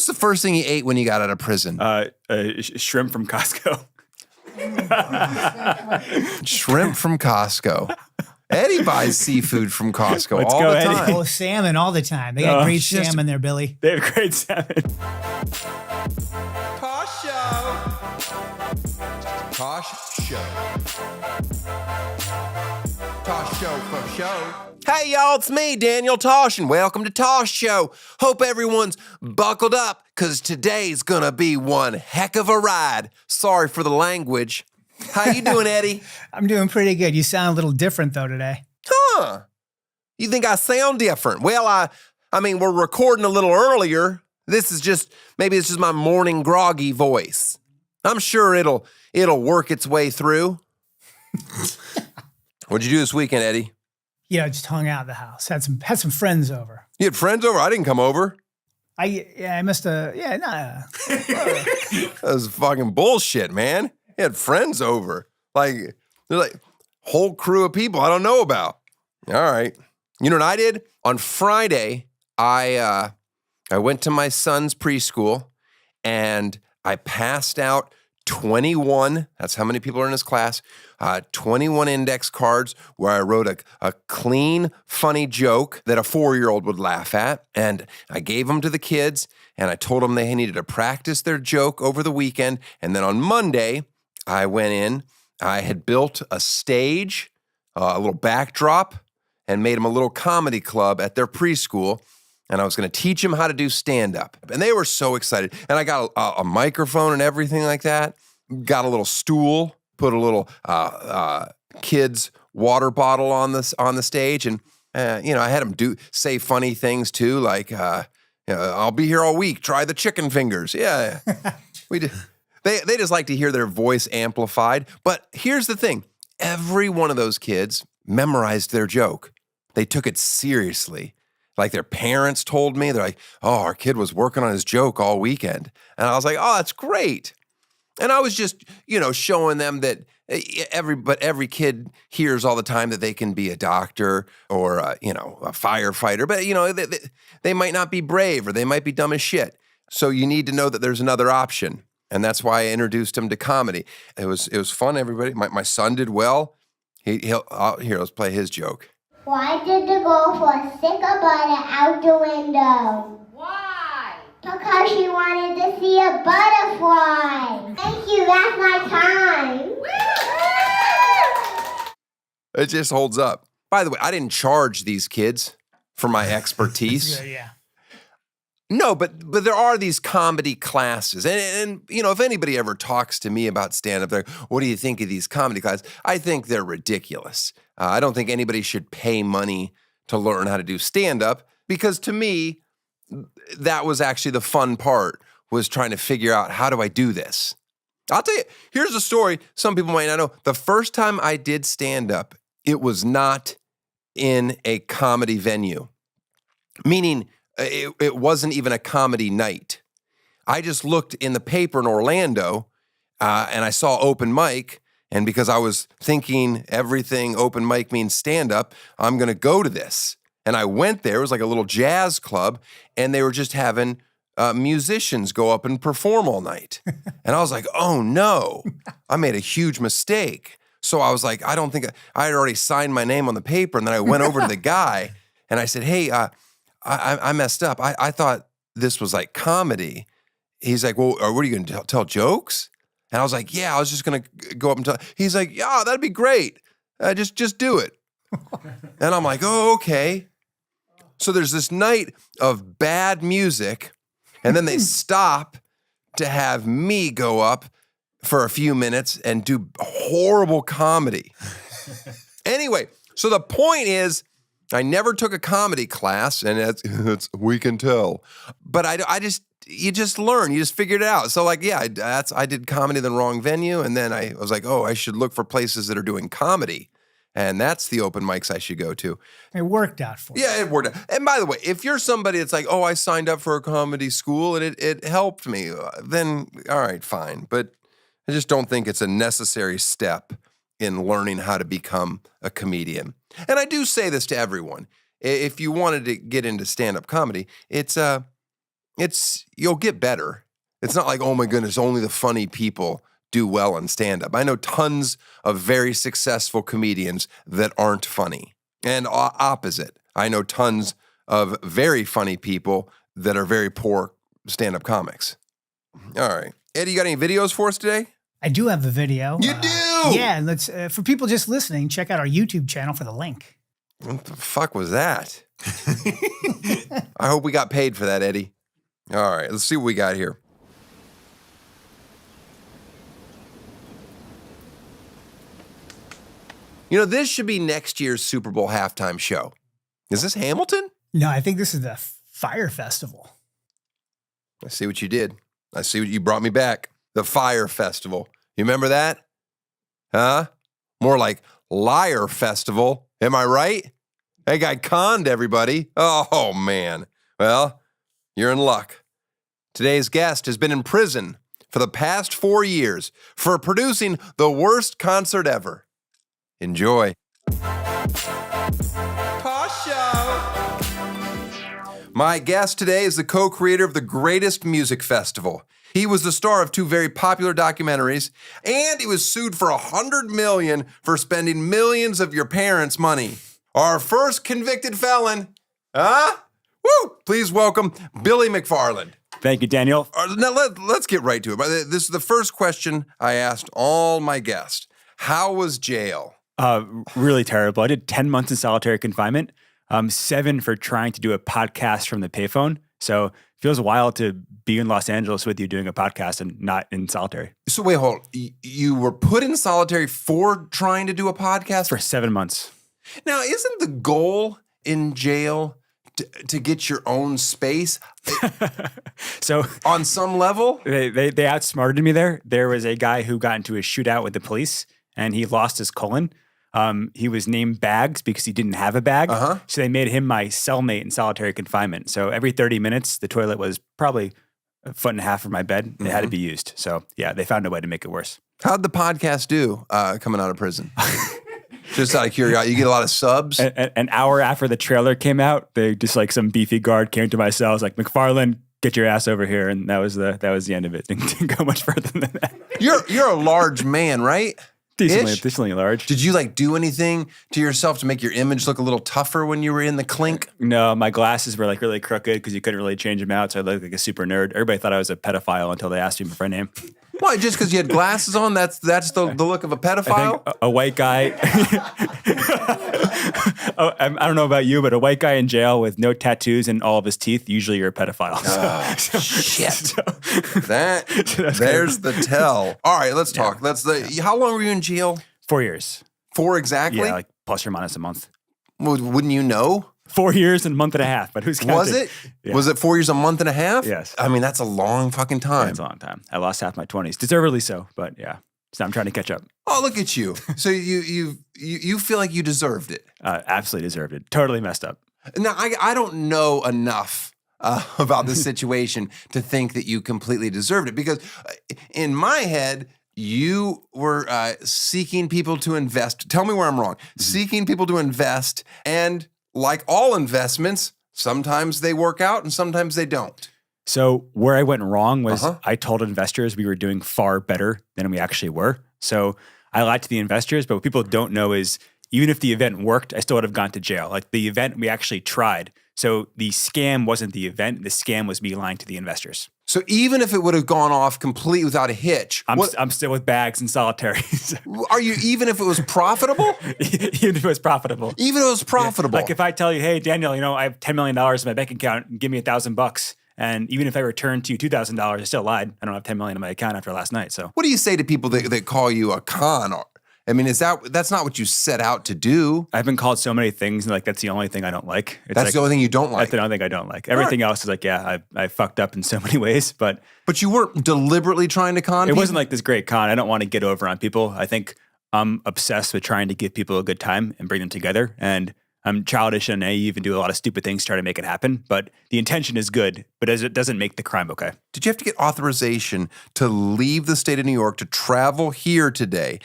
What's the first thing you ate when you got out of prison? Shrimp from Costco. Shrimp from Costco. Eddie buys seafood from Costco Let's all go, the Eddie. time. Oh, salmon all the time. They got great salmon there, Billy. They have great salmon. Tosh Show. Tosh Show. Tosh Show for show. Hey, y'all, it's me, Daniel Tosh, and welcome to Tosh Show. Hope everyone's buckled up, because today's gonna be one heck of a ride. Sorry for the language. How you doing, Eddie? I'm doing pretty good. You sound a little different, though, today. Huh. You think I sound different? Well, I mean, we're recording a little earlier. Maybe it's just my morning groggy voice. I'm sure it'll work its way through. What'd you do this weekend, Eddie? Yeah, just hung out at the house. Had some friends over. You had friends over? I didn't come over. I must have. Yeah, nah. That was fucking bullshit, man. You had friends over. They're like whole crew of people I don't know about. All right. You know what I did? On Friday, I went to my son's preschool and I passed out 21, that's how many people are in his class, 21 index cards where I wrote a clean, funny joke that a 4-year-old would laugh at. And I gave them to the kids and I told them they needed to practice their joke over the weekend. And then on Monday, I went in, I had built a stage, a little backdrop, and made them a little comedy club at their preschool. And I was going to teach them how to do stand-up. And they were so excited. And I got a microphone and everything like that. Got a little stool, put a little kid's water bottle on the stage. And, I had them say funny things too, like, I'll be here all week. Try the chicken fingers. Yeah, we did. They just like to hear their voice amplified. But here's the thing. Every one of those kids memorized their joke. They took it seriously. Like their parents told me, they're like, oh, our kid was working on his joke all weekend. And I was like, oh, that's great. And I was just, showing them that every kid hears all the time that they can be a doctor or, a firefighter. But, they might not be brave or they might be dumb as shit. So you need to know that there's another option. And that's why I introduced him to comedy. It was fun, everybody. My son did well. Here, let's play his joke. Why did the girl stick a butter out the window? Why? Because she wanted to see a butterfly. Thank you, that's my time. It just holds up. By the way, I didn't charge these kids for my expertise. Yeah. No, but there are these comedy classes. And if anybody ever talks to me about stand-up, they're, what do you think of these comedy classes? I think they're ridiculous. I don't think anybody should pay money to learn how to do stand-up because to me, that was actually the fun part, was trying to figure out, how do I do this? I'll tell you, here's a story some people might not know. The first time I did stand-up, it was not in a comedy venue, meaning it wasn't even a comedy night. I just looked in the paper in Orlando and I saw open mic. And because I was thinking everything open mic means stand-up, I'm going to go to this. And I went there. It was like a little jazz club. And they were just having musicians go up and perform all night. And I was like, oh, no, I made a huge mistake. So I was like, I don't think I had already signed my name on the paper. And then I went over to the guy and I said, hey, I messed up. I thought this was like comedy. He's like, well, what are you going to tell jokes? And I was like, yeah, I was just going to go up and tell. He's like, yeah, that'd be great. Just do it. And I'm like, oh, okay. So there's this night of bad music. And then they stop to have me go up for a few minutes and do horrible comedy. Anyway, so the point is, I never took a comedy class, and it's we can tell. But you just learn, you just figured it out. So I did comedy in the wrong venue, and then I was like, oh, I should look for places that are doing comedy, and that's the open mics I should go to. It worked out for you. Yeah, it worked out. And by the way, if you're somebody that's like, oh, I signed up for a comedy school and it helped me, then all right, fine. But I just don't think it's a necessary step in learning how to become a comedian. And I do say this to everyone. If you wanted to get into stand-up comedy, it's you'll get better. It's not like, oh my goodness, only the funny people do well in stand-up. I know tons of very successful comedians that aren't funny. And opposite, I know tons of very funny people that are very poor stand-up comics. All right. Eddie, you got any videos for us today? I do have a video. You do? Yeah, and let's for people just listening, check out our YouTube channel for the link. What the fuck was that? I hope we got paid for that, Eddie. All right, let's see what we got here. You know, this should be next year's Super Bowl halftime show. Is this Hamilton? No, I think this is the Fyre Festival. I see what you did. I see what you brought me back. The Fyre Festival. You remember that? Huh? More like Liar Festival. Am I right? That guy conned everybody. Oh, man. Well, you're in luck. Today's guest has been in prison for the past 4 years for producing the worst concert ever. Enjoy. Tosh Show. My guest today is the co-creator of the greatest music festival. He was the star of 2 very popular documentaries, and he was sued for $100 million for spending millions of your parents' money. Our first convicted felon, Woo! Please welcome Billy McFarland. Thank you, Daniel. Now let's get right to it. This is the first question I asked all my guests. How was jail? Really terrible. I did 10 months in solitary confinement, 7 for trying to do a podcast from the payphone. So it feels wild to be in Los Angeles with you doing a podcast and not in solitary. So wait, hold. You were put in solitary for trying to do a podcast? For 7 months. Now, isn't the goal in jail to get your own space? So on some level? They outsmarted me there. There was a guy who got into a shootout with the police and he lost his colon. He was named Bags because he didn't have a bag. So they made him my cellmate in solitary confinement. So every 30 minutes, the toilet was probably a foot and a half from my bed. It had to be used. So yeah, they found a way to make it worse. How'd the podcast do coming out of prison? Just out of curiosity, you get a lot of subs? An hour after the trailer came out, they just like some beefy guard came to my cell. I was like, McFarland, get your ass over here. And that was the end of it. Didn't go much further than that. You're a large man, right? Decently large. Did you like do anything to yourself to make your image look a little tougher when you were in the clink? No, my glasses were like really crooked because you couldn't really change them out. So I looked like a super nerd. Everybody thought I was a pedophile until they asked me for my name. Why? Just because you had glasses on? That's the look of a pedophile? I think a white guy. I don't know about you, but a white guy in jail with no tattoos and all of his teeth, usually you're a pedophile. Shit. There's the tell. All right, let's talk. How long were you in jail? 4 years. 4 exactly? Yeah, like plus or minus a month. Well, wouldn't you know? 4 years and a month and a half, but who's counting? Was it? Yeah. Was it 4 years, a month and a half? Yes. I mean, that's a long fucking time. Yeah, it's a long time. I lost half my 20s. Deservedly so, but yeah. So I'm trying to catch up. Oh, look at you. So you feel like you deserved it. Absolutely deserved it. Totally messed up. Now, I don't know enough about the situation to think that you completely deserved it, because in my head, you were seeking people to invest. Tell me where I'm wrong. Seeking people to invest, and like all investments, sometimes they work out and sometimes they don't. So where I went wrong was I told investors we were doing far better than we actually were. So I lied to the investors, but what people don't know is even if the event worked, I still would have gone to jail. Like the event, we actually tried. So the scam wasn't the event. The scam was me lying to the investors. So even if it would have gone off completely without a hitch, I'm still with Bags and solitary. Are you, even if it was profitable? Even if it was profitable. Even if it was profitable. Yeah. Like if I tell you, hey, Daniel, I have $10 million in my bank account, give me $1,000. And even if I return to you $2,000, I still lied. I don't have $10 million in my account after last night. So what do you say to people that call you a con? I mean, that's not what you set out to do. I've been called so many things, and like that's the only thing I don't like. That's the only thing you don't like. That's the only thing I don't like. Everything else is like, yeah, I fucked up in so many ways, but you weren't deliberately trying to con people? It wasn't like this great con. I don't want to get over on people. I think I'm obsessed with trying to give people a good time and bring them together. And I'm childish and naive and do a lot of stupid things to try to make it happen. But the intention is good, but it doesn't make the crime okay. Did you have to get authorization to leave the state of New York to travel here today?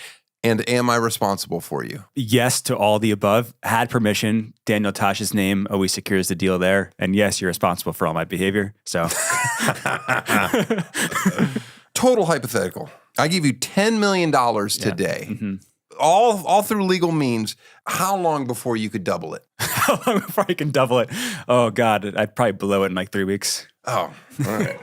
And am I responsible for you? Yes to all the above. Had permission. Daniel Tosh's name always secures the deal there. And yes, you're responsible for all my behavior. So Total hypothetical. I give you $10 million today. Mm-hmm. All through legal means. How long before you could double it? How long before I can double it? Oh, God. I'd probably blow it in like 3 weeks. Oh, all right.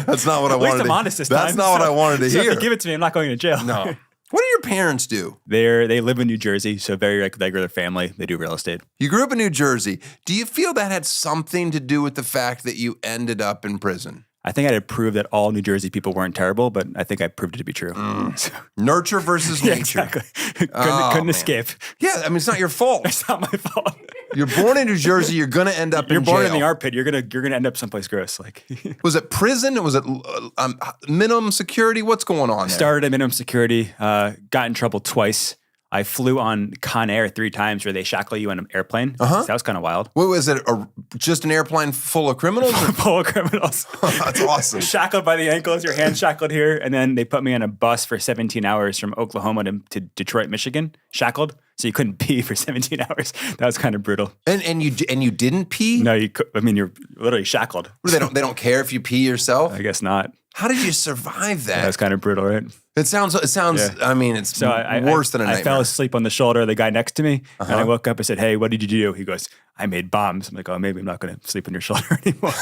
That's not what I At least wanted. I'm honest this That's time. not what I wanted to So hear. if you give it to me, I'm not going to jail. No. What do your parents do? They live in New Jersey, so very regular family. They do real estate. You grew up in New Jersey. Do you feel that had something to do with the fact that you ended up in prison? I think I had to prove that all New Jersey people weren't terrible, but I think I proved it to be true. So, Nurture versus yeah, nature. exactly. couldn't man. escape. Yeah, I mean, it's not your fault. It's not my fault. You're born in New Jersey. You're going to end up You're in born jail. in the armpit. You're gonna end up someplace gross. Like Was it prison? Was it minimum security? What's going on there? started at minimum security. Got in trouble twice. I flew on Con Air 3 times where they shackle you on an airplane. So that was kind of wild. What was it? Just an airplane full of criminals? Or- Full of criminals. That's awesome. Shackled by the ankles, your hands shackled here, and then they put me on a bus for 17 hours from Oklahoma to Detroit, Michigan, shackled, so you couldn't pee for 17 hours. That was kind of brutal. And you didn't pee? No, you're literally shackled. They don't care if you pee yourself. I guess not. How did you survive that? That was kind of brutal, right? It sounds. Yeah. I mean, it's So worse than a nightmare. I fell asleep on the shoulder of the guy next to me, and I woke up and said, "Hey, what did you do?" He goes, "I made bombs." I'm like, "Oh, maybe I'm not going to sleep on your shoulder anymore."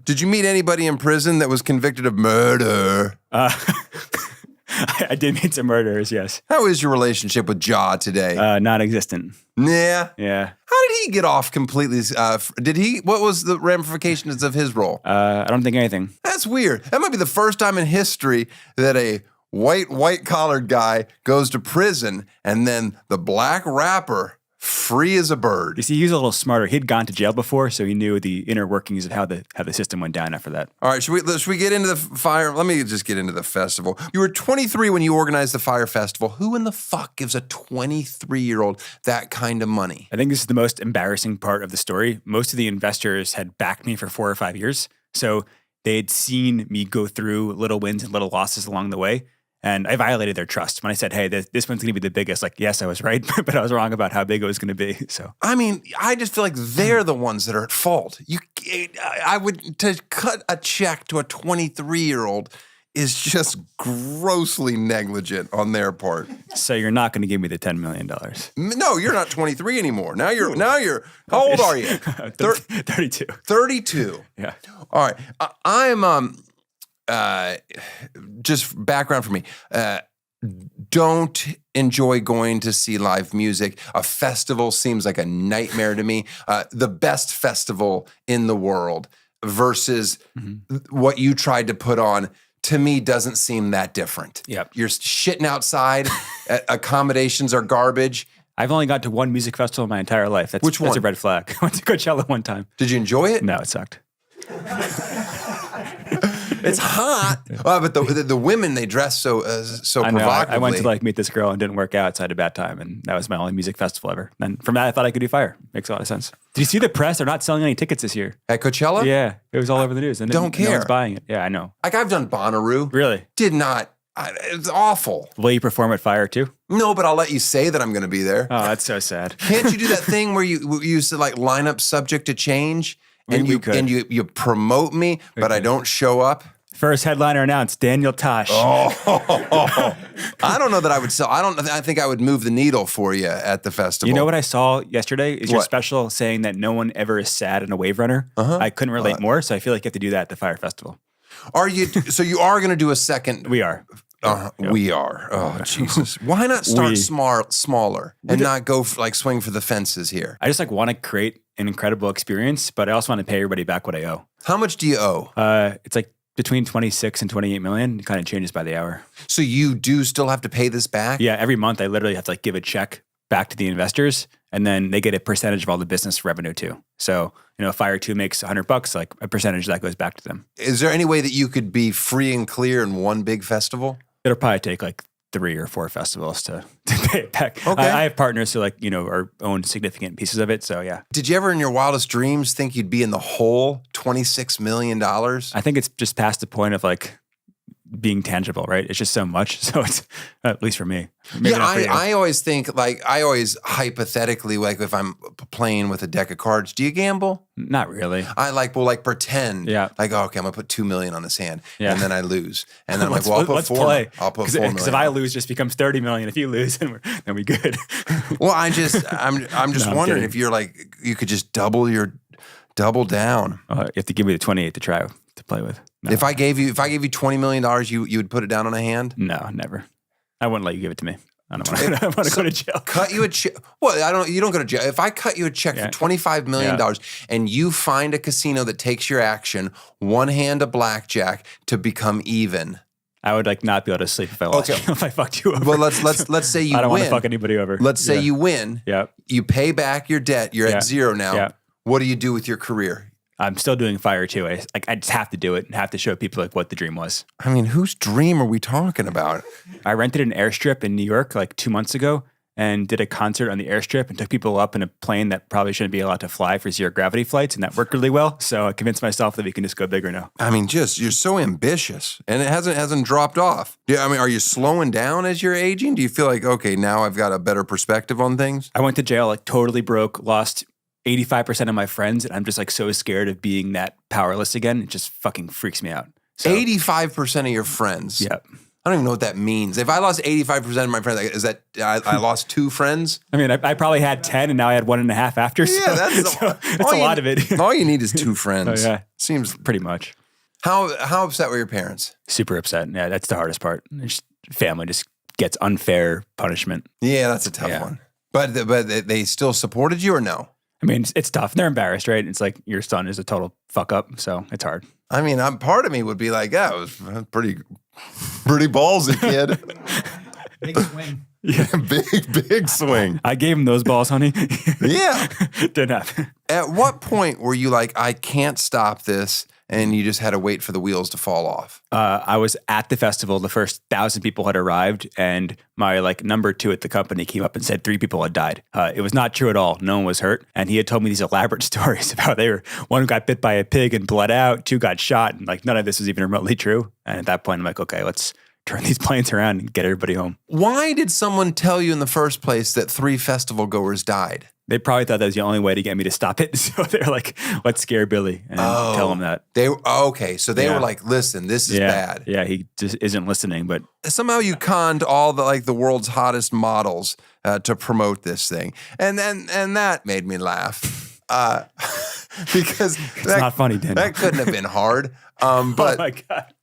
Did you meet anybody in prison that was convicted of murder? I did meet some murderers, yes. How is your relationship with Ja today? Non-existent. Yeah. Yeah. How did he get off completely? Did he? What was the ramifications of his role? I don't think anything. That's weird. That might be the first time in history that a white collared guy goes to prison and then the black rapper free as a bird. You see, he was a little smarter. He'd gone to jail before, so he knew the inner workings of how the system went down after that. All right, should we get into the Fyre? Let me just get into the festival. You were 23 when you organized the Fyre Festival. Who in the fuck gives a 23-year-old that kind of money? I think this is the most embarrassing part of the story. Most of the investors had backed me for 4 or 5 years, so they had seen me go through little wins and little losses along the way. And I violated their trust when I said, "Hey, this one's going to be the biggest." Like, yes, I was right, but I was wrong about how big it was going to be. So, I mean, I just feel like they're the ones that are at fault. I would to cut a check to a 23-year-old is just grossly negligent on their part. so you're not going to give me the $10 million. No, you're not 23 anymore. Now you're. How old are you? 32. 32. Yeah. All right. I'm just background for me. Don't enjoy going to see live music. A festival seems like a nightmare to me. The best festival in the world versus what you tried to put on, to me, doesn't seem that different. Yep. You're shitting outside. Accommodations are garbage. I've only got to one music festival in my entire life. Which That's a one? red flag. I went to Coachella one time. Did you enjoy it? No, it sucked. It's hot. But the women, they dress so I know. provocatively. I went to like meet this girl and didn't work out, so I had a bad time, and that was my only music festival ever. And from that, I thought I could do Fyre. Makes a lot of sense. Did you see the press? They're not selling any tickets this year. At Coachella? Yeah, it was all over the news. And Don't no care. one's buying it. Yeah, I know. Like I've done Bonnaroo. Really? Did not. It's awful. Will you perform at Fyre too? No, but I'll let you say that I'm going to be there. Oh, that's so sad. Can't you do that thing where you used to like line up subject to change and We could. you promote me, but I don't show up? First headliner announced, Daniel Tosh. Oh, I don't know that I would sell. I think I would move the needle for you at the festival. You know what I saw yesterday is your What? special saying that no one ever is sad in a wave runner. I couldn't relate more, so I feel like you have to do that at the Fyre Festival. Are you? So you are going to do a second? We are. We are. Oh Jesus! Why not start We. smaller and not go swing for the fences here? I just want to create an incredible experience, but I also want to pay everybody back what I owe. How much do you owe? It's like between 26 and 28 million. It kind of changes by the hour. So you do still have to pay this back? Yeah, every month I literally have to give a check back to the investors, and then they get a percentage of all the business revenue too. So, if Fyre 2 makes $100, like a percentage of that goes back to them. Is there any way that you could be free and clear in one big festival? It'll probably take 3 or 4 festivals to pay it back. Okay. I have partners who own significant pieces of it. So yeah, Did you ever in your wildest dreams think you'd be in the hole $26 million? I think it's just past the point of being tangible, right? It's just so much. So it's, at least for me. Maybe Yeah, not for you. I always think, like, I always hypothetically, like, if I'm playing with a deck of cards, do you gamble? Not really. I pretend. Yeah. Like, oh, okay, I'm gonna put $2 million on this hand, Yeah. and then I lose, and then I'm like, well, I'll put let's $4 play. million. I'll put $4 million. Because if I lose, it just becomes 30 million. If you lose, then we good. Well, I'm just No, I'm wondering kidding. if you're like, you could just double down. You have to give me the 28 to try to play with. No. If I gave you $20 million, you would put it down on a hand. No, never. I wouldn't let you give it to me. I don't want to go to jail. Cut you a check. Well, you don't go to jail. If I cut you a check for $25 million and you find a casino that takes your action, one hand of blackjack to become even. I would not be able to sleep if I lost you, if I fucked you over. Well, let's say you win. I don't want to fuck anybody over. Let's say you win. Yeah. You pay back your debt. You're at zero now. Yeah. What do you do with your career? I'm still doing Fyre too. I just have to do it and have to show people what the dream was. I mean, whose dream are we talking about? I rented an airstrip in New York 2 months ago and did a concert on the airstrip and took people up in a plane that probably shouldn't be allowed to fly for zero gravity flights, and that worked really well. So I convinced myself that we can just go bigger now. I mean, you're so ambitious, and it hasn't dropped off. Yeah, I mean, are you slowing down as you're aging? Do you feel like, okay, now I've got a better perspective on things? I went to jail totally broke, lost 85% of my friends, and I'm just so scared of being that powerless again. It just fucking freaks me out. So, 85% of your friends. Yeah. I don't even know what that means. If I lost 85% of my friends, is that I lost 2 friends? I mean, I probably had 10 and now I had 1.5 after. So, Yeah, that's a lot of it. All you need is 2 friends. Oh, yeah. Seems Pretty much. How upset were your parents? Super upset. Yeah, that's the hardest part. Family just gets unfair punishment. Yeah, that's a tough one. But they still supported you or no? I mean, it's tough. They're embarrassed, right? It's your son is a total fuck up, so it's hard. I mean, part of me would be like, yeah, it was pretty ballsy, kid. Big swing. Yeah, big swing. I gave him those balls, honey. Yeah. Didn't happen. At what point were you like, I can't stop this, and you just had to wait for the wheels to fall off? I was at the festival. The first 1,000 people had arrived, and my number 2 at the company came up and said 3 people had died. It was not true at all. No one was hurt, and he had told me these elaborate stories about one got bit by a pig and bled out, 2 got shot, and none of this was even remotely true. And at that point, I'm like, okay, let's turn these planes around and get everybody home. Why did someone tell you in the first place that 3 festival goers died? They probably thought that was the only way to get me to stop it. So they're like, let's scare Billy and tell him that. Okay, so they were like, listen, this is bad. Yeah, he just isn't listening. But somehow you conned all the world's hottest models to promote this thing. And that made me laugh. Because it's not funny, Dan. That couldn't have been hard. But oh my God.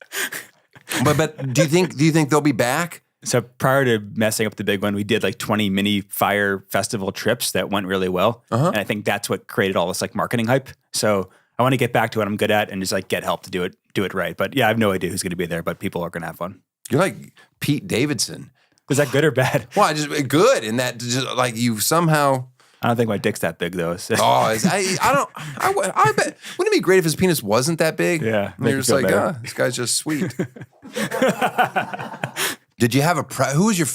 but do you think they'll be back? So prior to messing up the big one, we did 20 mini Fyre festival trips that went really well. And I think that's what created all this marketing hype. So I want to get back to what I'm good at and just get help to do it right. But yeah, I have no idea who's going to be there, but people are going to have fun. You're like Pete Davidson. Is that good or bad? Well, just good in that just you somehow. I don't think my dick's that big though. So. I bet. Wouldn't it be great if his penis wasn't that big? Yeah. And you're just like, this guy's just sweet. Did you have who's your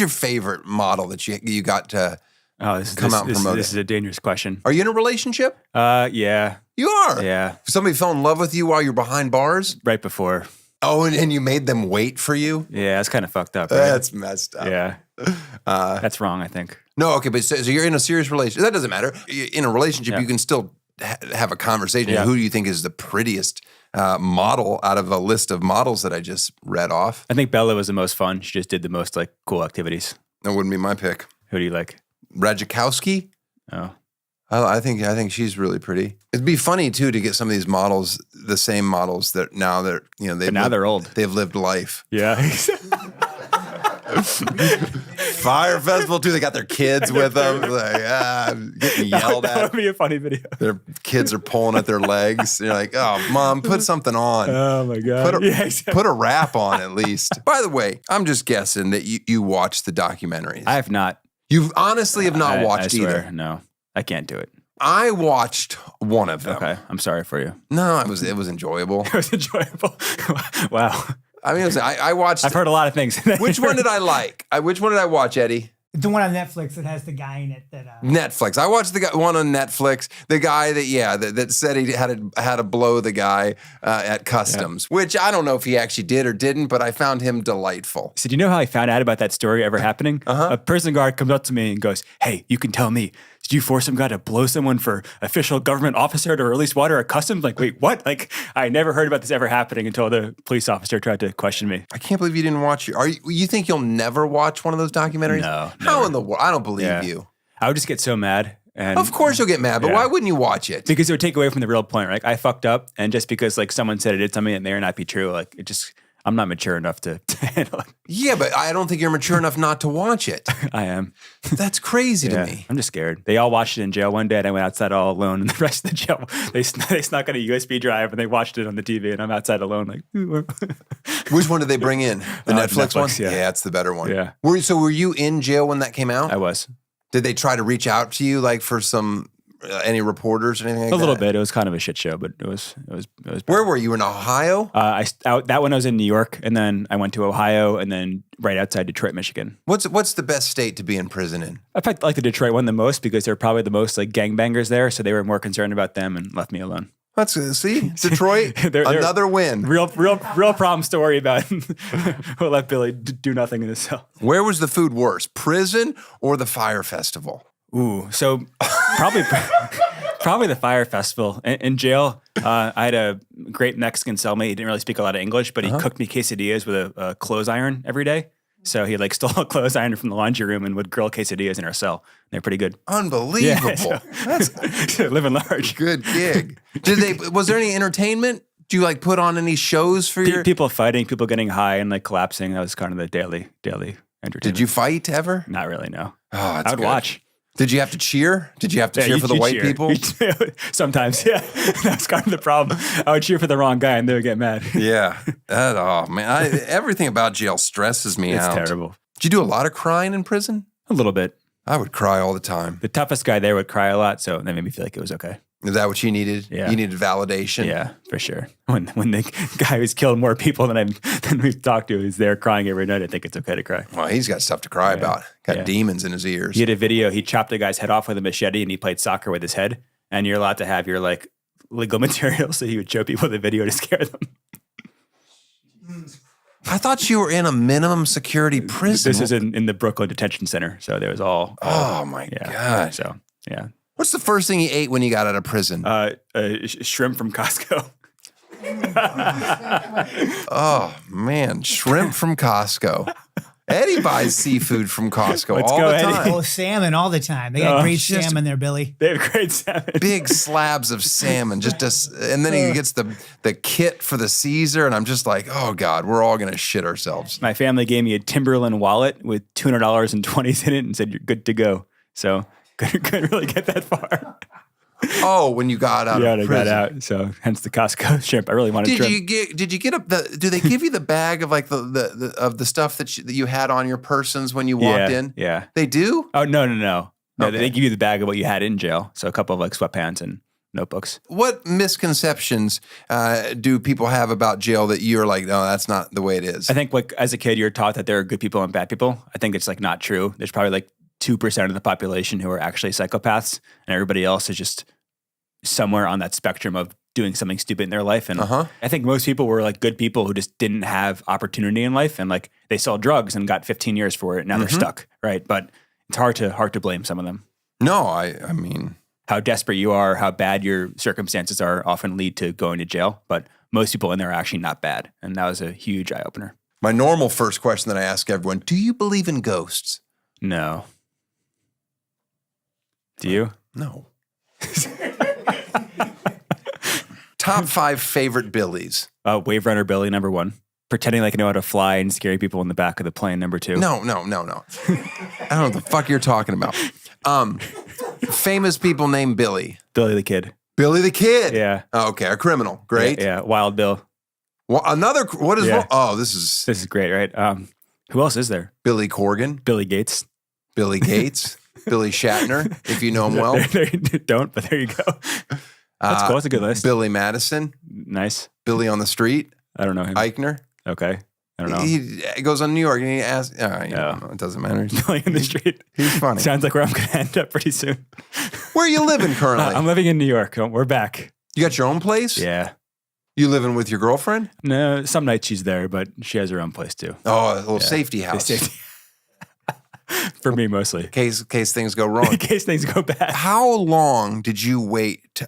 favorite model that you got to come out and promote? This is a dangerous question. Are you in a relationship? Yeah. You are? Yeah. Somebody fell in love with you while you're behind bars? Right before. Oh, and you made them wait for you? Yeah, that's kind of fucked up. Right? That's messed up. Yeah. That's wrong, I think. No, okay, but so you're in a serious relationship. That doesn't matter. In a relationship, you can still have a conversation. Yeah. Who do you think is the prettiest model out of a list of models that I just read off? I think Bella was the most fun. She just did the most cool activities. That wouldn't be my pick. Who do you like? Radzikowski? Oh. I think she's really pretty. It'd be funny too to get some of these models, the same models that now they're old. They've lived life. Yeah. Fyre Festival too. They got their kids with them. Getting yelled at. That would be a funny video. Their kids are pulling at their legs. You're like, oh, mom, put something on. Oh my God. Put a rap on at least. By the way, I'm just guessing that you watched the documentaries. I have not. You honestly have not watched I swear, either. No, I can't do it. I watched one of them. Okay, I'm sorry for you. No, it was enjoyable. It was enjoyable. Wow. I mean, I watched. I've heard a lot of things. Which one did I like? Which one did I watch, Eddie? The one on Netflix that has the guy in it that. Netflix. I watched the one on Netflix. The guy that said he had to blow the guy at customs, which I don't know if he actually did or didn't, but I found him delightful. So do you know how I found out about that story ever happening? A prison guard comes up to me and goes, "Hey, you can tell me. Did you force some guy to blow someone for official government officer to release water at customs?" Like, wait, what? Like, I never heard about this ever happening until the police officer tried to question me. I can't believe you didn't watch it. You think you'll never watch one of those documentaries? No. How never. in the world? I don't believe you. I would just get so mad. And Of course you'll get mad, but why wouldn't you watch it? Because it would take away from the real point, right? I fucked up, and just because like someone said I did something that may or not be true, like it just, I'm not mature enough to handle it. Yeah, but I don't think you're mature enough not to watch it. I am. That's crazy to me. I'm just scared. They all watched it in jail one day, and I went outside all alone. And the rest of the jail, they snuck on a USB drive, and they watched it on the TV, and I'm outside alone, like. Which one did they bring in? The Netflix one? Yeah, that's the better one. Yeah. Were you in jail when that came out? I was. Did they try to reach out to you, like for some any reporters or anything like that? A little bit. It was kind of a shit show, but it was. Where were you in Ohio? That one I was in New York, and then I went to Ohio, and then right outside Detroit, Michigan. What's the best state to be in prison in? In fact, I like the Detroit one the most because they're probably the most like gangbangers there, so they were more concerned about them and left me alone. See, Detroit, they're another win. Real problem story about we'll let Billy do nothing in his cell. Where was the food worse, prison or the Fyre Festival? Ooh, so probably the Fyre Festival. In jail, I had a great Mexican cellmate. He didn't really speak a lot of English, but he cooked me quesadillas with a clothes iron every day. So he like stole a clothes iron from the laundry room and would grill quesadillas in our cell. They're pretty good. Unbelievable. Yeah, That's living large. good gig. Was there any entertainment? Do you like put on any shows for your people fighting, people getting high and like collapsing? That was kind of the daily entertainment. Did you fight ever? Not really, no. Oh, that's I would good. watch. Did you have to cheer? Did you have to cheer for the you'd white cheer. people? Sometimes, yeah. That's kind of the problem. I would cheer for the wrong guy and they would get mad. Yeah. Oh man, everything about jail stresses me It's out. terrible. Did you do a lot of crying in prison? A little bit. I would cry all the time. The toughest guy there would cry a lot, so that made me feel like it was okay. Is that what you needed? Yeah. You needed validation? Yeah, for sure. When the guy who's killed more people than we've talked to is there crying every night, I think it's okay to cry. Well, he's got stuff to cry about. Got demons in his ears. He had a video, he chopped a guy's head off with a machete and he played soccer with his head. And you're allowed to have your like legal material, so he would show people the video to scare them. I thought you were in a minimum security prison. This is in the Brooklyn Detention Center, so there was all. Oh my God. So yeah. What's the first thing you ate when you got out of prison? Shrimp from Costco. Oh man, shrimp from Costco. Eddie buys seafood from Costco Let's all go, the Eddie. time. Oh, salmon all the time. They got great just- salmon there, Billy. They have great salmon. Big slabs of salmon, and then he gets the kit for the Caesar, and I'm just like, oh God, we're all gonna shit ourselves. My family gave me a Timberland wallet with $200 and 20s in it and said, "You're good to go." So couldn't really get that far. Oh, when you got out of I prison. got out. So hence the Costco shrimp. I really wanted shrimp. Did you get up do they give you the bag of like the of the stuff that you had on your persons when you walked in? Yeah. They do? Oh, no. No, Okay. they give you the bag of what you had in jail. So a couple of like sweatpants and notebooks. What misconceptions do people have about jail that you're like, no, that's not the way it is? I think like as a kid, you're taught that there are good people and bad people. I think it's like not true. There's probably like 2% of the population who are actually psychopaths, and everybody else is just somewhere on that spectrum of doing something stupid in their life. And I think most people were like good people who just didn't have opportunity in life, and like they sold drugs and got 15 years for it. Now they're stuck, right? But it's hard to blame some of them. No, I mean, How desperate you are, how bad your circumstances are, often lead to going to jail. But most people in there are actually not bad, and that was a huge eye opener. my normal first question that I ask everyone: do you believe in ghosts? No. Do you? No. Top 5 favorite Billies. Wave Runner Billy, number 1. Pretending like I know how to fly and scary people in the back of the plane, number 2. No. I don't know what the fuck you're talking about. Famous people named Billy. Billy the Kid. Billy the Kid. Yeah. Oh, okay, a criminal. Great. Yeah. Wild Bill. Well, what is Yeah. wrong? Oh, this is This is great, right? Who else is there? Billy Corgan, Billy Gates. Billy Gates, Billy Shatner, if you know him well. Don't, but there you go. That's cool. That's a good list. Billy Madison, Nice. Billy on the Street, I don't know him. Eichner. Okay. I don't know. He goes on New York and he asks, you No. don't know, it doesn't matter. Playing in the street. He's funny. Sounds like where I'm going to end up pretty soon. Where are you living currently? I'm living in New York. We're back. You got your own place? Yeah. You living with your girlfriend? No, some nights she's there, but she has her own place too. Oh, a little safety house. Safety. For me, mostly. In case things go wrong. In case things go bad. How long did you wait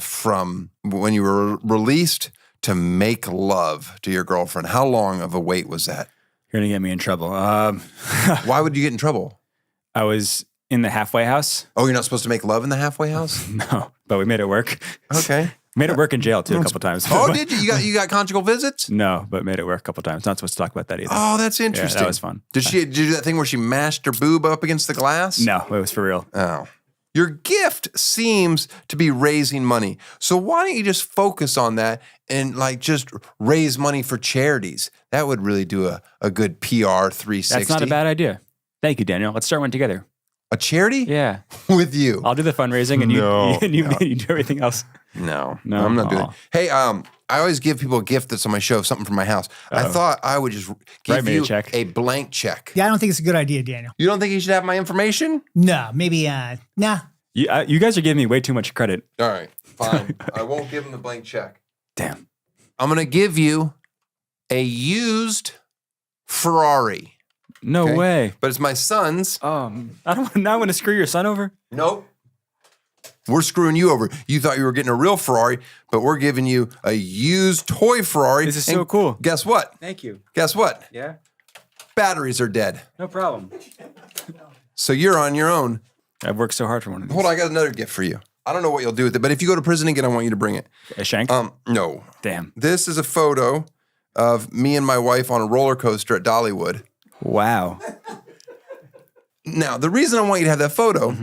from when you were released to make love to your girlfriend? How long of a wait was that? You're going to get me in trouble. Why would you get in trouble? I was in the halfway house. Oh, you're not supposed to make love in the halfway house? No, but we made it work. Okay. Made it work in jail too a couple times. Oh, did you? You got conjugal visits? No, but made it work a couple times. Not supposed to talk about that either. Oh, that's interesting. Yeah, that was fun. Did you do that thing where she mashed her boob up against the glass? No, it was for real. Oh. Your gift seems to be raising money. So why don't you just focus on that and like just raise money for charities? That would really do a good PR 360. That's not a bad idea. Thank you, Daniel. Let's start one together. A charity? Yeah. With you. I'll do the fundraising and you do everything else. No, No? I'm not doing it. Aw. Hey, I always give people a gift that's on my show, something from my house. I thought I would just give Write me a you check. a blank check. Yeah, I don't think it's a good idea, Daniel. You don't think you should have my information? No, maybe, nah. You guys are giving me way too much credit. All right, fine. I won't give him the blank check. Damn. I'm going to give you a used Ferrari. No Okay. way. But it's my son's. I don't now want to screw your son over. Nope. We're screwing you over. You thought you were getting a real Ferrari, but we're giving you a used toy Ferrari. This is And so cool. Guess what? Thank you. Guess what? Yeah. Batteries are dead. No problem. So you're on your own. I've worked so hard for one of these. Hold on, I got another gift for you. I don't know what you'll do with it, but if you go to prison again, I want you to bring it. A shank? No. Damn. This is a photo of me and my wife on a roller coaster at Dollywood. Wow. Now, the reason I want you to have that photo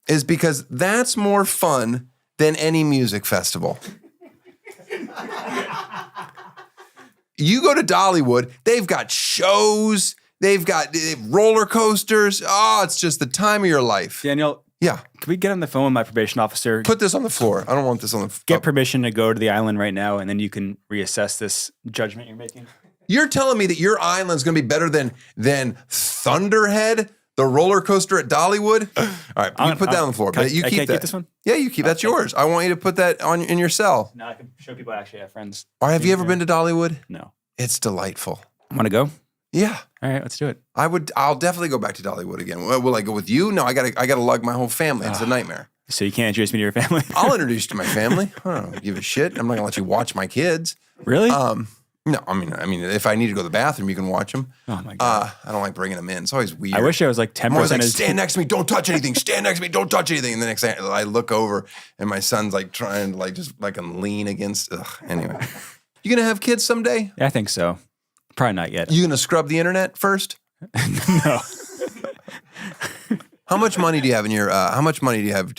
is because that's more fun than any music festival. You go to Dollywood, they've got shows, they have roller coasters. Oh, it's just the time of your life. Daniel, Yeah. can we get on the phone with my probation officer? Put this on the floor. I don't want this on the floor. Get permission to go to the island right now, and then you can reassess this judgment you're making. You're telling me that your island's going to be better than Thunderhead, the roller coaster at Dollywood? All right, you put that on the floor. But you I keep can't that. keep this one? Yeah, you keep. That's yours. I want you to put that in your cell. Now I can show people I actually have friends. Or have you ever been to Dollywood? No. It's delightful. Want to go? Yeah. All right, let's do it. I'll definitely go back to Dollywood again. Will I go with you? No, I gotta lug my whole family. It's a nightmare. So you can't introduce me to your family? I'll introduce you to my family. I don't give a shit. I'm not gonna let you watch my kids. Really? No, I mean, if I need to go to the bathroom, you can watch them. Oh my God. I don't like bringing them in. It's always weird. I wish I was like 10% I'm always like, as stand next to me, don't touch anything. Stand next to me, don't touch anything. And the next thing I look over and my son's like trying to like just like lean against. Ugh. Anyway, you gonna have kids someday? Yeah, I think so. Probably not yet. You gonna scrub the internet first? No. How much money do you have in your? How much money do you have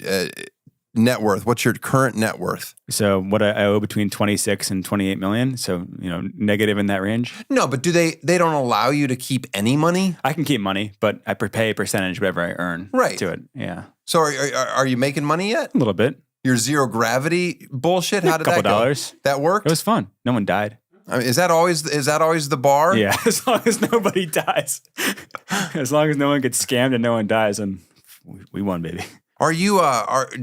net worth? What's your current net worth? So what I owe between 26 and 28 million. So, negative in that range. No, but they don't allow you to keep any money? I can keep money, but I pay a percentage whatever I earn Right. to it. Yeah. So are you making money yet? A little bit. Your zero gravity bullshit? How did Couple that go? dollars. That worked? It was fun. No one died. I mean, is that always the bar? Yeah, as long as nobody dies. As long as no one gets scammed and no one dies, and we won, baby. Are you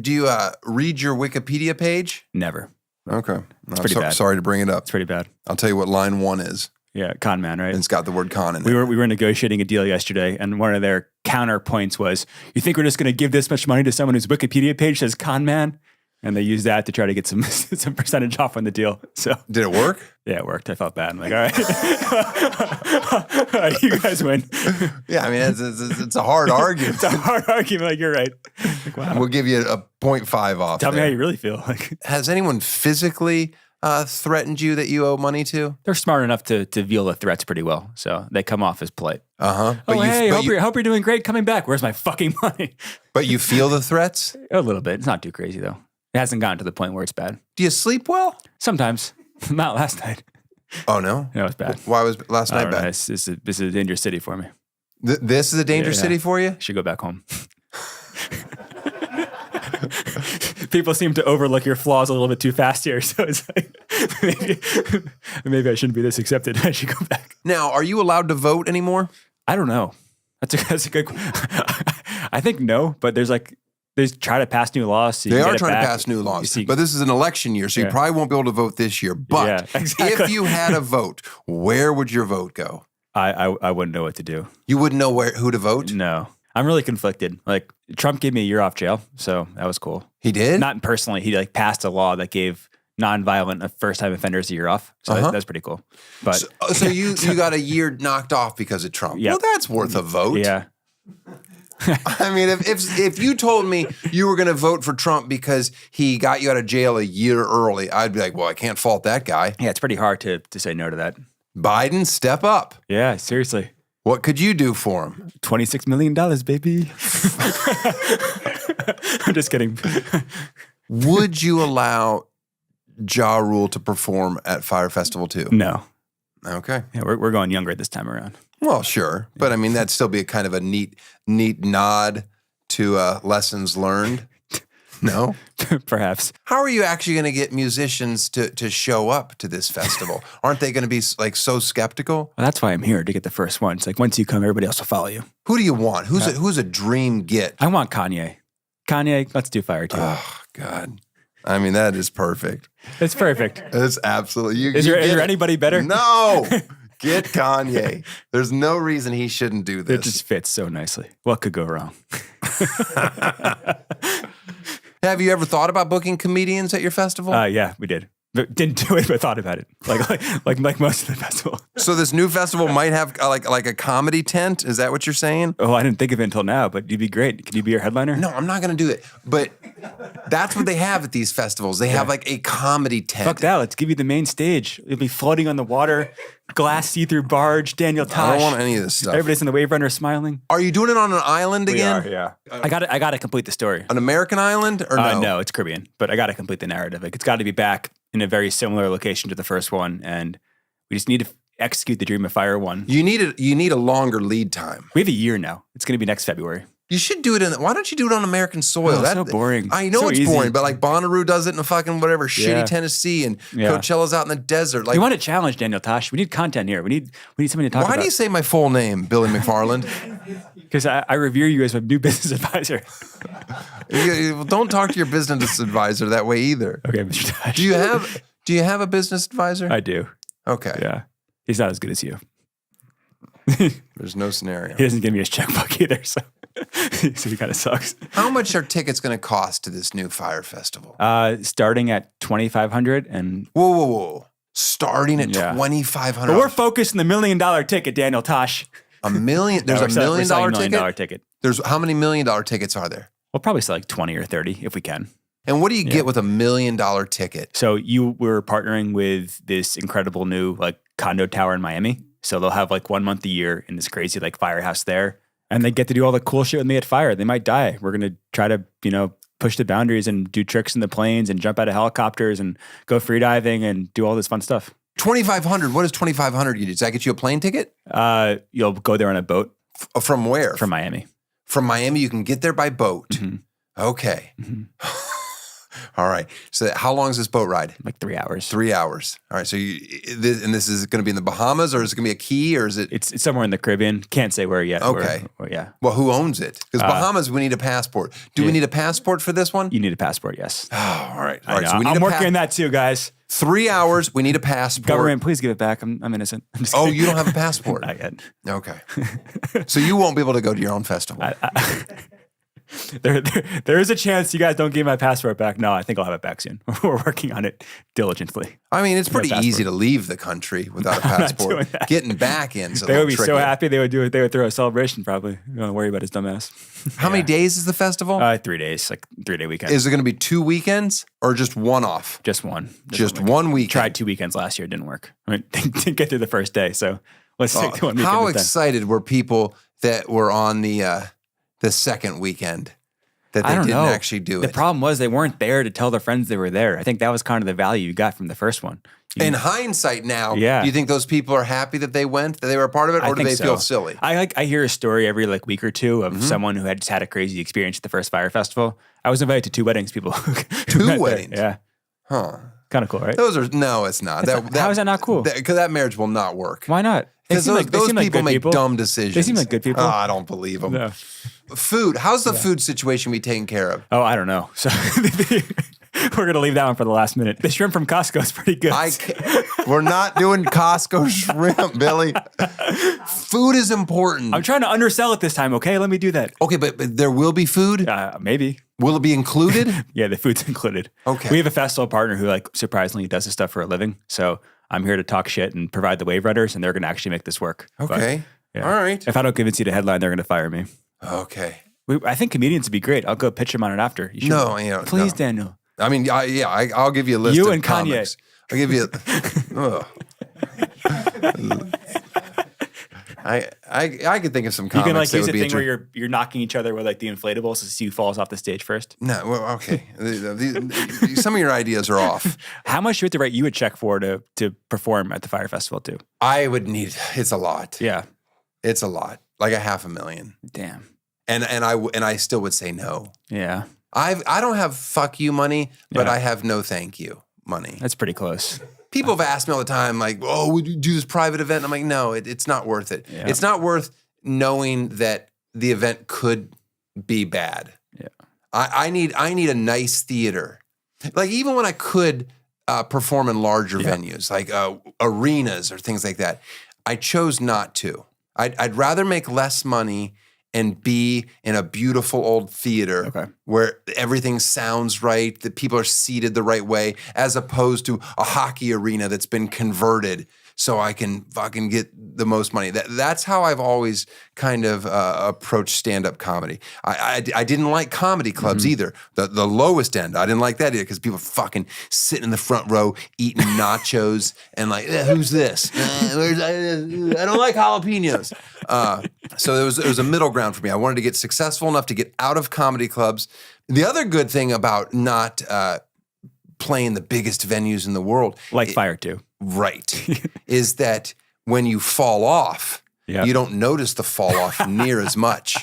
do you read your Wikipedia page? Never. Okay. It's pretty bad. Sorry to bring it up. It's pretty bad. I'll tell you what line 1 is. Yeah, con man, right? And it's got the word con in it. We were negotiating a deal yesterday, and one of their counterpoints was, "You think we're just going to give this much money to someone whose Wikipedia page says con man?" And they used that to try to get some percentage off on the deal. So Did it work? yeah, it worked. I felt bad. I'm like, all right, all right, you guys win. Yeah, I mean it's a hard argument. It's a hard argument. Like you're right. Like, wow. We'll give you a 0.5 off. Tell me there. how you really feel. Like Has anyone physically threatened you that you owe money to? they're smart enough to veal the threats pretty well, so they come off as polite. But Hope you're doing great coming back. Where's my fucking money? But you feel the threats? A little bit. It's not too crazy though. It hasn't gotten to the point where it's bad. Do you sleep well? Sometimes. Not last night. Oh no, No, it's bad. Why was last I night don't know. bad? This is a dangerous city for me. This is a dangerous Yeah. city for you? Should go back home. People seem to overlook your flaws a little bit too fast here. So it's like maybe I shouldn't be this accepted. I should go back. Now, are you allowed to vote anymore? I don't know. That's a good. I think no, but they try to pass new laws. So They are trying to pass new laws, but this is an election year, so you probably won't be able to vote this year. But exactly. if you had a vote, where would your vote go? I wouldn't know what to do. You wouldn't know who to vote? No. I'm really conflicted. Like, Trump gave me a year off jail, so that was cool. He did? Not personally. He passed a law that gave nonviolent first-time offenders a year off. So that's pretty cool. But so you got a year knocked off because of Trump. Yep. Well, that's worth a vote. Yeah. I mean, if you told me you were going to vote for Trump because he got you out of jail a year early, I'd be like, well, I can't fault that guy. Yeah, it's pretty hard to say no to that. Biden, step up. Yeah, seriously. What could you do for him? $26 million, baby. I'm just kidding. Would you allow Ja Rule to perform at Fyre Festival too? No. Okay. Yeah, we're going younger this time around. Well, sure. But I mean, that'd still be a kind of a neat nod to lessons learned. No? Perhaps. How are you actually going to get musicians to show up to this festival? Aren't they going to be so skeptical? Well, that's why I'm here, to get the first one. It's like, once you come, everybody else will follow you. Who do you want? Who's a dream get? I want Kanye. Kanye, let's do Fyre too. Oh, God. I mean, that is perfect. It's perfect. It's absolutely. Is there anybody better? No. Get Kanye. There's no reason he shouldn't do this. It just fits so nicely. What could go wrong? Have you ever thought about booking comedians at your festival? Yeah, we did. But didn't do it, but thought about it. Like most of the festival. So this new festival might have like a comedy tent? Is that what you're saying? Oh, I didn't think of it until now, but you'd be great. Could you be your headliner? No, I'm not going to do it. But that's what they have at these festivals. They have like a comedy tent. Fuck that. Let's give you the main stage. You'll be floating on the water, glass see-through barge, Daniel Tosh. I don't want any of this stuff. Everybody's in the wave runner smiling. Are you doing it on an island again? We are, yeah. I got to complete the story. An American island or no? No, it's Caribbean, but I got to complete the narrative. Like, it's got to be back in a very similar location to the first one, and we just need to execute the dream of Fyre 1. You need a longer lead time. We have a year now. It's going to be next February. You should do it why don't you do it on American soil? Oh, that's so boring. I know so it's easy. boring, but like Bonnaroo does it in a fucking whatever shitty Tennessee, and Coachella's out in the desert. Like, we want to challenge Daniel Tosh. We need content here. We need somebody to talk about. Why do you say my full name, Billy McFarland? Because I revere you as a new business advisor. Don't talk to your business advisor that way either. Okay, Mr. Tosh. Do you have a business advisor? I do. Okay. Yeah. He's not as good as you. There's no scenario. He doesn't give me his checkbook either, so he kind of sucks. How much are tickets going to cost to this new Fyre Festival? Starting at $2,500 and whoa! Starting at $2,500. But we're focused on the $1 million ticket, Daniel Tosh. $1 million? There's $1 million $1 million ticket. There's how many $1 million tickets are there? We'll probably sell like 20 or 30 if we can. And what do you get with $1 million ticket? So we're partnering with this incredible new condo tower in Miami. So they'll have 1 month a year in this crazy firehouse there. And they get to do all the cool shit when they get Fyre. They might die. We're going to try to, push the boundaries and do tricks in the planes and jump out of helicopters and go free diving and do all this fun stuff. $2,500. What does $2,500 get you? Does that get you a plane ticket? You'll go there on a boat. From where? From Miami. From Miami, you can get there by boat. Mm-hmm. Okay. Mm-hmm. All right. So how long is this boat ride? 3 hours. 3 hours. All right. So this is going to be in the Bahamas, or is it going to be a key, or is it? It's somewhere in the Caribbean. Can't say where yet. Okay. Yeah. Well, who owns it? Because Bahamas, we need a passport. Do we need a passport for this one? You need a passport, yes. Oh, all right. All right. So we need I'm working on that too, guys. 3 hours. We need a passport. Government, please give it back. I'm innocent. I'm just kidding. You don't have a passport? Not yet. Okay. So you won't be able to go to your own festival. There is a chance you guys don't give my passport back. No, I think I'll have it back soon. We're working on it diligently. I mean, it's pretty easy to leave the country without a passport. Getting back in, they would be so happy. They would do it. They would throw a celebration. Probably. You don't worry about his dumbass. How many days is the festival? 3 days, 3-day weekend. Is it going to be 2 weekends or just one off? Just one. Just one weekend. Tried 2 weekends last year. Didn't work. I mean, didn't get through the first day. So let's stick to 1 weekend. How excited were people that were on the second weekend? That they didn't actually do it. The problem was they weren't there to tell their friends they were there. I think that was kind of the value you got from the first one. In hindsight now, do you think those people are happy that they went, that they were a part of it, or do they feel silly? I hear a story every week or two of someone who had just had a crazy experience at the first Fyre Festival. I was invited to 2 weddings, people. 2 weddings? Yeah. Huh. Kind of cool, right? No, it's not. How is that not cool? Because that marriage will not work. Why not? Because those people make dumb decisions. They seem like good people. Oh, I don't believe them. No. Food. How's the food situation be taken care of? Oh, I don't know. So we're going to leave that one for the last minute. The shrimp from Costco is pretty good. We're not doing Costco shrimp, Billy. Food is important. I'm trying to undersell it this time, okay? Let me do that. Okay, but there will be food? Maybe. Will it be included? Yeah, the food's included. Okay. We have a festival partner who, like, surprisingly does this stuff for a living. So I'm here to talk shit and provide the wave runners, and they're going to actually make this work. Okay. But, all right. If I don't convince you to headline, they're going to fire me. Okay. I think comedians would be great. I'll go pitch them on it after. You should, No, please, no. Daniel. I mean, I'll give you a list You of and comics. I'll give you I could think of some comics. You can like that use would a be thing where you're knocking each other with like the inflatables to see who falls off the stage first. No, well, okay. Some of your ideas are off. How much do you have to write you a check for to perform at the Fyre Festival too? I would need. It's a lot. Yeah, it's a lot. Like $500,000. Damn. And I still would say no. Yeah. I don't have fuck you money, but Yeah. I have no thank you money. That's pretty close. People have asked me all the time, like, "Oh, would you do this private event?" I'm like, "No, it's not worth it. Yeah. It's not worth knowing that the event could be bad. Yeah. I need a nice theater. Like even when I could perform in larger venues, like arenas or things like that, I chose not to. I'd rather make less money and be in a beautiful old theater where everything sounds right, that people are seated the right way, as opposed to a hockey arena that's been converted so I can fucking get the most money. That's how I've always kind of approached stand-up comedy. I didn't like comedy clubs either. The lowest end, I didn't like that either because people fucking sitting in the front row eating nachos and like, who's this? I don't like jalapenos. So it was a middle ground for me. I wanted to get successful enough to get out of comedy clubs. The other good thing about not playing the biggest venues in the world, Like Fyre too. right, is that when you fall off, you don't notice the fall off near as much.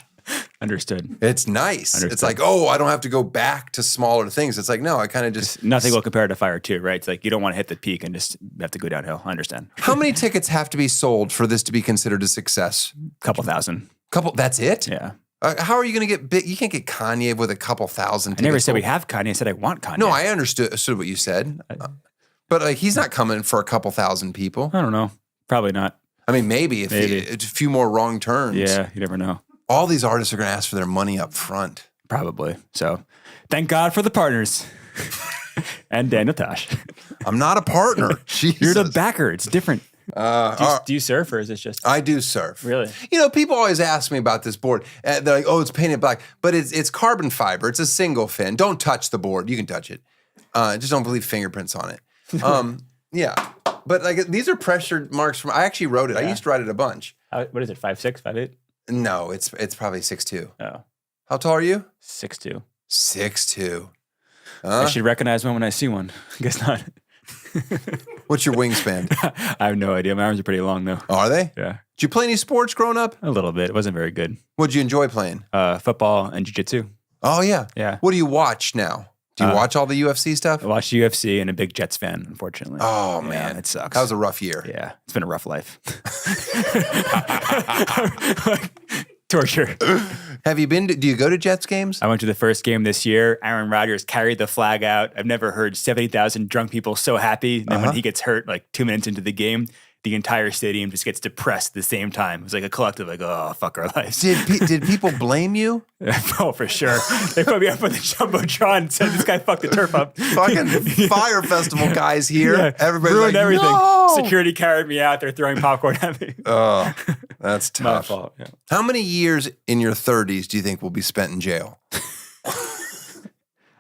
Understood. It's nice. It's like, oh, I don't have to go back to smaller things. It's like, no, I kind of just... Nothing will compare to Fyre too, right? It's like you don't want to hit the peak and just have to go downhill. I understand. How many tickets have to be sold for this to be considered a success? Couple thousand. That's it? Yeah. How are you going to get big? You can't get Kanye with a couple thousand tickets. I never said we sold. have Kanye. I said I want Kanye. No, I understood what you said. But like, he's not coming for a couple thousand people. I don't know. Probably not. I mean, maybe if it's a few more wrong turns. Yeah, you never know. All these artists are going to ask for their money up front. Probably. So thank God for the partners. And Daniel Tosh. I'm not a partner. You're the backer. It's different. Do Do you surf or is it just... I do surf. Really? You know, people always ask me about this board. They're like, oh, it's painted black. But it's carbon fiber. It's a single fin. Don't touch the board. You can touch it. Just don't leave fingerprints on it. Yeah. But like these are pressure marks from... I actually wrote it. I used to write it a bunch. What is it, 5'6", 5'8"? No, it's probably 6'2". Oh. How tall are you? 6'2". 6'2". I should recognize one when I see one. I guess not. What's your wingspan? I have no idea. My arms are pretty long though. Are they? Yeah. Did you play any sports growing up? A little bit. It wasn't very good. What'd you enjoy playing? Football and jiu-jitsu. Oh, yeah. Yeah. What do you watch now? Do you watch all the UFC stuff? I watched UFC and a big Jets fan, unfortunately. Oh, Yeah, man. it sucks. That was a rough year. Yeah, it's been a rough life. Torture. Have you been do you go to Jets games? I went to the first game this year. Aaron Rodgers carried the flag out. I've never heard 70,000 drunk people so happy. And then when he gets hurt, like 2 minutes into the game, the entire stadium just gets depressed at the same time. It was like a collective, like, oh, fuck our lives. Did people blame you? Oh, for sure. They put me up on the Jumbotron and said, this guy fucked the turf up. Fucking Fyre Festival guys here. Yeah. Everybody's Ruined like, everything. no! Security carried me out. They're throwing popcorn at me. Oh, that's My tough. fault. Yeah. How many years in your 30s do you think will be spent in jail?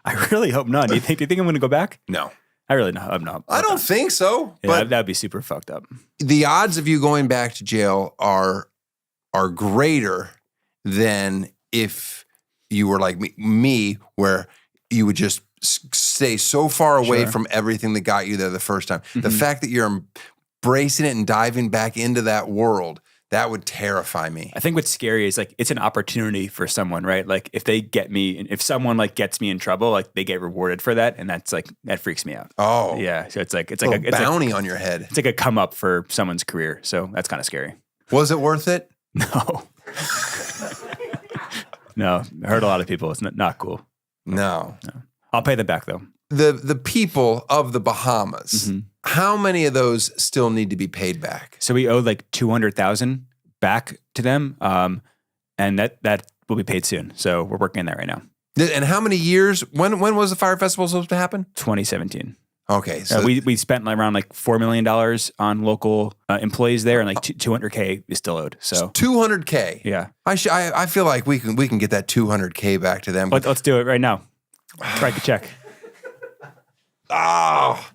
I really hope not. Do you think I'm going to go back? No. I really know. I'm not. I don't think so. Yeah, But that'd be super fucked up. the odds of you going back to jail are greater than if you were like me where you would just stay so far away Sure. from everything that got you there the first time. The fact that you're embracing it and diving back into that world, That would terrify me. I think what's scary is like it's an opportunity for someone, right? Like if they get me, if someone like gets me in trouble, like they get rewarded for that, and that's like that freaks me out. Oh, Yeah, so it's like a bounty on your head. It's like a come up for someone's career, so that's kind of scary. Was it worth it? No, no, I heard a lot of people. It's not cool. No. I'll pay them back though. The people of the Bahamas, how many of those still need to be paid back? So we owed like 200,000 back to them, and that will be paid soon. So we're working on that right now. And how many years? When was the Fyre Festival supposed to happen? 2017. Okay, so we spent around like $4 million on local employees there, and like $200K is still owed. So $200K. Yeah, I feel like we can get that $200K back to them. let's do it right now. Write the check. Oh,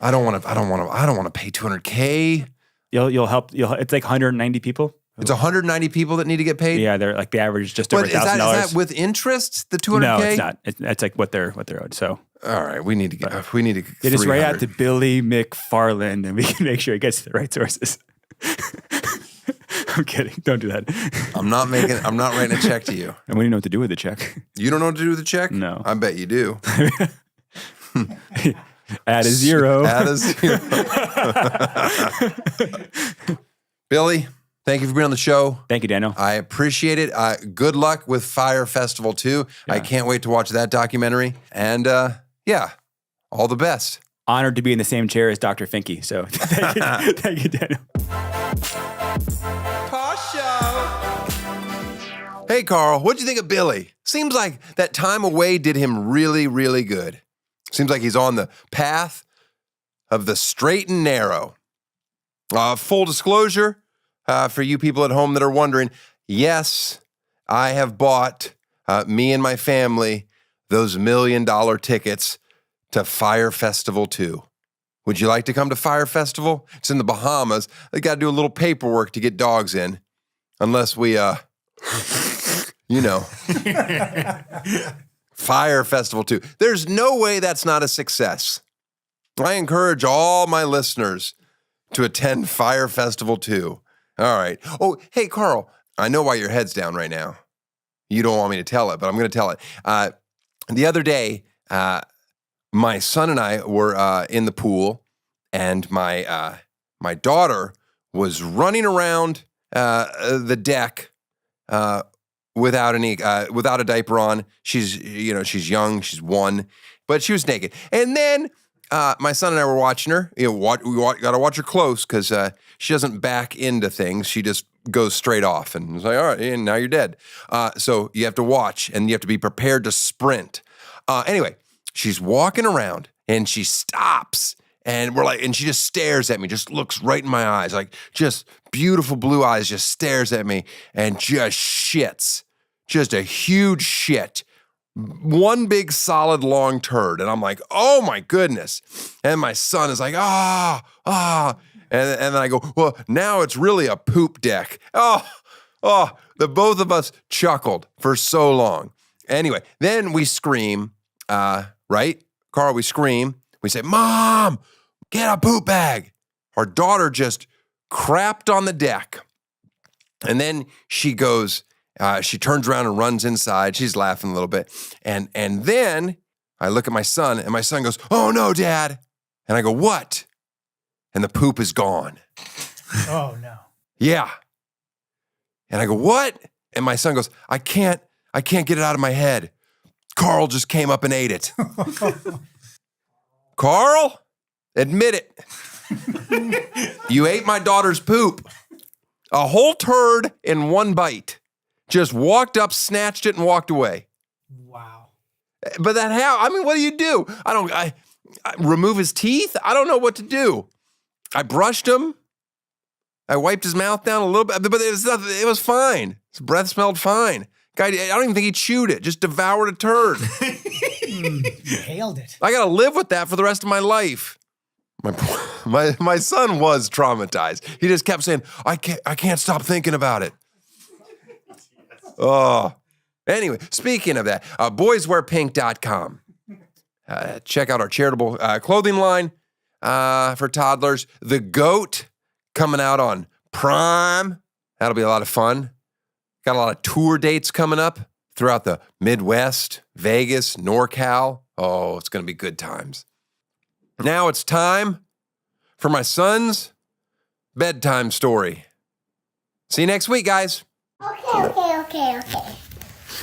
I don't want to pay $200K. You'll help. It's like 190 people. It's 190 people that need to get paid. Yeah, they're like the average just over $1,000. Is that with interest? The $200K? No, it's not. It's like what they're owed. So all right, we need to get. they just write out to Billy McFarland, and we can make sure it gets to the right sources. I'm kidding. Don't do that. I'm not writing a check to you. And we don't know what to do with the check. You don't know what to do with the check? No. I bet you do. Add a zero. Add a zero. Billy, thank you for being on the show. Thank you, Daniel. I appreciate it. Good luck with Fyre Festival 2. Yeah. I can't wait to watch that documentary. And yeah, all the best. Honored to be in the same chair as Dr. Finke. So thank you, Daniel. Tosh Show. Hey, Carl, what'd you think of Billy? Seems like that time away did him really, really good. Seems like he's on the path of the straight and narrow. Full disclosure, for you people at home that are wondering, yes, I have bought, me and my family, those $1 million tickets to Fyre Festival 2. Would you like to come to Fyre Festival? It's in the Bahamas. They got to do a little paperwork to get dogs in. Unless we, you know. Fyre Festival 2. There's no way that's not a success. I encourage all my listeners to attend Fyre Festival 2. All right. Oh, hey, Carl, I know why your head's down right now. You don't want me to tell it, but I'm going to tell it. The other day, my son and I were in the pool, and my daughter was running around the deck without a diaper on. She's young, she's 1, but she was naked. And then my son and I were watching her. We got to watch her close because she doesn't back into things. She just goes straight off, and it's like, all right, and now you're dead. So you have to watch, and you have to be prepared to sprint. Anyway, she's walking around, and she stops. And and she just stares at me, just looks right in my eyes, like just beautiful blue eyes, just stares at me and just shits. Just a huge shit. One big solid long turd. And I'm like, oh my goodness. And my son is like, And then I go, well, now it's really a poop deck. The both of us chuckled for so long. Anyway, then we scream, right? Carl, we scream. We say, Mom, get a poop bag. Our daughter just crapped on the deck. And then she goes, she turns around and runs inside. She's laughing a little bit. And then I look at my son, and my son goes, oh no, Dad. And I go, what? And the poop is gone. Oh, no. Yeah. And I go, what? And my son goes, I can't get it out of my head. Carl just came up and ate it. Carl, admit it. You ate my daughter's poop. A whole turd in one bite. Just walked up, snatched it, and walked away. Wow. But what do you do? I remove his teeth? I don't know what to do. I brushed him. I wiped his mouth down a little bit, but it was fine. His breath smelled fine. Guy, I don't even think he chewed it, just devoured a turd. You hailed it. I got to live with that for the rest of my life. My son was traumatized. He just kept saying, I can't stop thinking about it. Oh. Anyway, speaking of that, boyswearpink.com. Check out our charitable clothing line for toddlers. The GOAT coming out on Prime. That'll be a lot of fun. Got a lot of tour dates coming up throughout the Midwest, Vegas, NorCal. Oh, it's going to be good times. Now it's time for my son's bedtime story. See you next week, guys. Okay.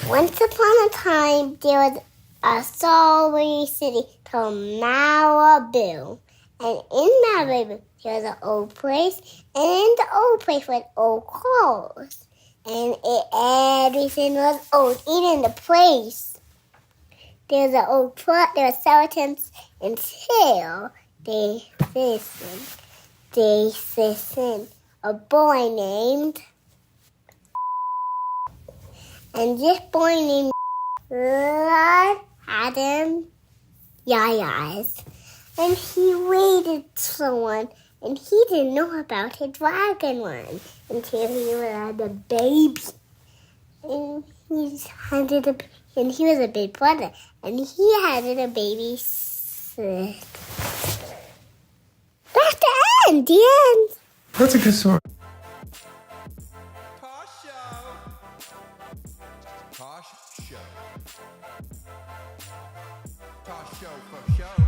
Once upon a time, there was a strawberry city called Malibu. And in Malibu, there was an old place. And in the old place was old clothes. And everything was old, even the place. There was an old truck, there were skeletons until they listened. A boy named... And this boy named had him yayas. And he waited someone, and he didn't know about his dragon one until he had a baby. And he was a big brother, and he had a baby. That's the end. The end. That's a good story. Tosh Show for show.